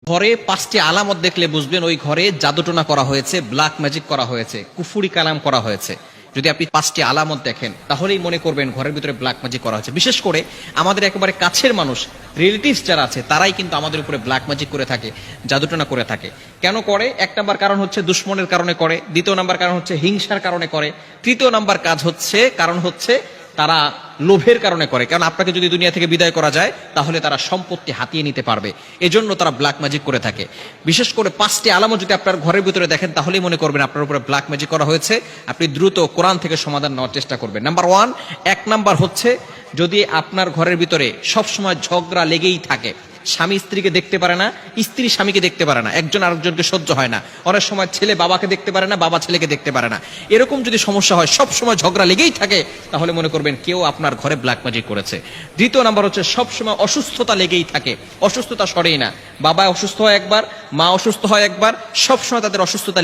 ঘরে 5টি আলামত দেখলে বুঝবেন ওই ঘরে জাদুটোনা করা হয়েছে, ব্ল্যাক ম্যাজিক করা হয়েছে, কুফুরি কালাম করা হয়েছে। যদি আপনি 5টি আলামত দেখেন তাহলেই মনে করবেন ঘরের ভিতরে ব্ল্যাক ম্যাজিক করা হয়েছে। বিশেষ করে আমাদের একেবারে কাছের মানুষ, রিলেটিভস যারা আছে, তারাই কিন্তু আমাদের উপরে ব্ল্যাক ম্যাজিক করে থাকে, জাদুটোনা করে থাকে। কেন করে? 1 নাম্বার কারণ হচ্ছে দুশ্মনের কারণে করে, 2 নাম্বার কারণ হচ্ছে হিংসার কারণে করে, 3 নাম্বার কারণ হচ্ছে তারা লোভের কারণে করে। কারণ আপনাকে যদি দুনিয়া থেকে বিদায় করা যায় তাহলে তারা সম্পত্তি হাতিয়ে নিতে পারবে, এজন্য তারা ব্ল্যাক ম্যাজিক করে থাকে। বিশেষ করে 5টি আলামত যদি আপনার ঘরের ভিতরে দেখেন তাহলেই মনে করবেন আপনার উপরে ব্ল্যাক ম্যাজিক করা হয়েছে। আপনি দ্রুত কোরআন থেকে সমাধান নেওয়ার চেষ্টা করবেন। নাম্বার 1 নাম্বার হচ্ছে যদি আপনার ঘরের ভিতরে সবসময় ঝগড়া লেগেই থাকে, স্বামী স্ত্রীকে দেখতে পারে না, স্ত্রী স্বামীকে দেখতে পারে না, একজন আরেকজনকে সহ্য হয় না, অনেক সময় ছেলে বাবাকে দেখতে পারে না, বাবা ছেলেকে দেখতে পারে না, এরকম যদি সমস্যা হয়, সব সময় ঝগড়া লেগেই থাকে, তাহলে মনে করবেন কেউ আপনার ঘরে ব্ল্যাক ম্যাজিক করেছে। 2 নাম্বার হচ্ছে সব সময় অসুস্থতা লেগেই থাকে, অসুস্থতা সরেই না, বাবা অসুস্থ হয় একবার, মা অসুস্থ হয় একবার, সব সময় তাদের অসুস্থতা